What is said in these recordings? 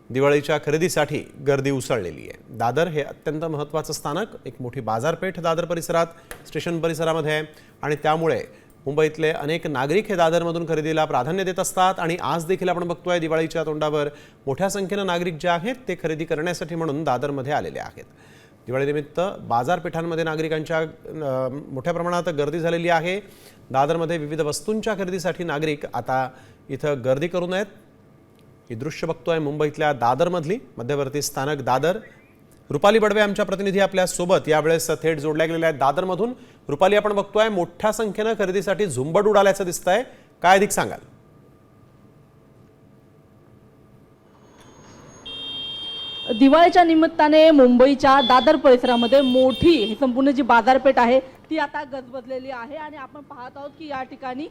दिवाळीच्या खरेदीसाठी गर्दी उसळलेली आहे। दादर हे अत्यंत महत्त्वाचं स्थानक, एक मोठी बाजारपेठ दादर परिसरात, स्टेशन परिसरामध्ये आहे आणि त्यामुळे मुंबईतले अनेक नागरिक हे दादरमधून खरेदीला प्राधान्य देत असतात आणि आज देखील आपण बघतोय दिवाळीच्या तोंडावर मोठ्या संख्येने नागरिक जे आहेत ते खरेदी करण्यासाठी म्हणून दादरमध्ये आलेले आहेत। दिवाळीनिमित्त बाजारपेठांमध्ये नागरिकांच्या मोठ्या प्रमाणात गर्दी झालेली आहे। दादरमध्ये विविध वस्तूंच्या खरेदीसाठी नागरिक आता इथं गर्दी करून आहेत। ही दृश्य बघतोय मुंबईतल्या दादरमधली मध्यवर्ती स्थानक दादर। रुपाली बडवे आमच्या प्रतिनिधी आपल्या सोबत यावेळेस थेट जोडल्या गेलेल्या आहेत दादरमधून। रुपाली, आपण बघतोय मोठ्या संख्येने खरेदीसाठी झुंबड उडाल्याचं दिसतंय, काय अधिक सांगाल? दिवाळीच्या निमित्ताने मुंबईच्या दादर परिसरामध्ये मोठी ही संपूर्ण जी बाजारपेठ आहे ती आता गजबजलेली आहे आणि आपण पाहत आहोत की या ठिकाणी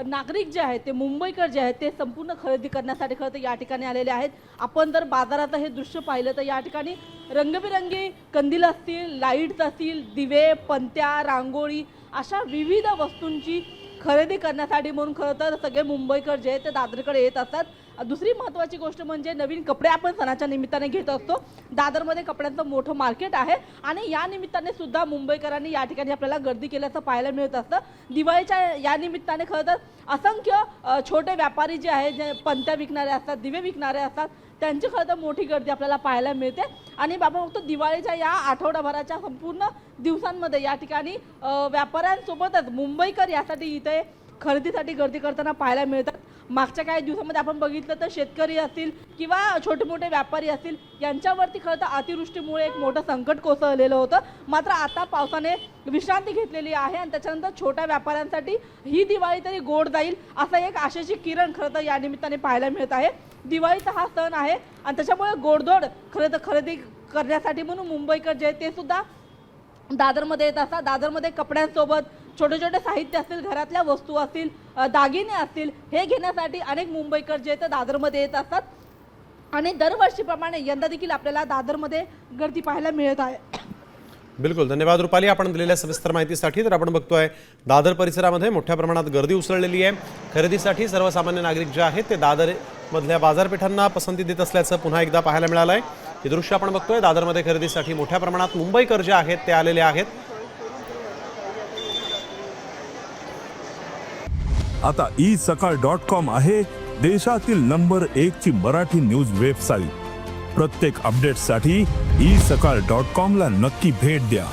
नागरिक जे आहेत ते मुंबईकर जे आहेत ते संपूर्ण खरेदी करण्यासाठी खरं तर या ठिकाणी आलेले आहेत। आपण जर बाजारात हे दृश्य पाहिलं तर या ठिकाणी रंगबिरंगी कंदील असतील, लाईट्स असतील, दिवे, पणत्या, रांगोळी अशा विविध वस्तूंची खरेदी करण्यासाठी म्हणून खरं तर सगळे मुंबईकर जे आहेत ते दादरकडे येत असतात। दुसरी महत्त्वाची गोष्ट म्हणजे नवीन कपडे आपण सणाच्या निमित्ताने घेत असतो। दादरमध्ये कपड्यांचं मोठं मार्केट आहे आणि या निमित्ताने सुद्धा मुंबईकरांनी या ठिकाणी आपल्याला गर्दी केल्याचं पाहायला मिळत असतं। दिवाळीच्या या निमित्ताने खरं तर असंख्य छोटे व्यापारी जे आहेत, जे पणत्या विकणारे असतात, दिवे विकणारे असतात, त्यांची खरं तर मोठी गर्दी आपल्याला पाहायला मिळते। आणि आपण बघतो दिवाळीच्या या आठवडाभराच्या संपूर्ण दिवसांमध्ये या ठिकाणी व्यापाऱ्यांसोबतच मुंबईकर यासाठी इथे खरेदीसाठी गर्दी करताना पाहायला मिळतात। मागच्या काही दिवसांमध्ये आपण बघितलं तर शेतकरी असतील किंवा छोटे मोठे व्यापारी असतील यांच्यावरती खरं तर अतिवृष्टीमुळे एक मोठं संकट कोसळलेलं होतं। मात्र आता पावसाने विश्रांती घेतलेली आहे आणि त्याच्यानंतर छोट्या व्यापाऱ्यांसाठी ही दिवाळी तरी गोड जाईल असं एक आशेची किरण खरं तर या निमित्ताने पाहायला मिळत आहे। दिवाळीचा हा सण आहे आणि त्याच्यामुळे गोडधोड खरं तर खरेदी करण्यासाठी म्हणून मुंबईकर जे ते सुद्धा दादरमध्ये येत असतात। दादरमध्ये कपड्यांसोबत छोटे छोटे साहित्य असतील, घरातल्या वस्तू असतील, दागिने असतील, हे घेण्यासाठी अनेक मुंबईकर जे ते दादरमध्ये येत असतात आणि दरवर्षीप्रमाणे यंदा देखील आपल्याला दादरमध्ये गर्दी पाहायला मिळत आहे। बिलकुल, धन्यवाद रुपाली आपण दिलेल्या सविस्तर माहितीसाठी। तर आपण बघतोय दादर परिसरामध्ये मोठ्या प्रमाणात गर्दी उसळलेली आहे। खरेदीसाठी सर्वसामान्य नागरिक जे आहेत ते दादर मधल्या बाजारपेठांना पसंती देत असल्याचं पुन्हा एकदा पाहायला मिळालंय। हे दृश्य आपण बघतोय दादरमध्ये खरेदीसाठी मोठ्या प्रमाणात मुंबईकर जे आहेत ते आलेले आहेत। आता isakal.com आहे देशातील नंबर 1 ची मराठी न्यूज वेबसाईट। प्रत्येक अपडेटसाठी isakal.com ला नक्की भेट द्या।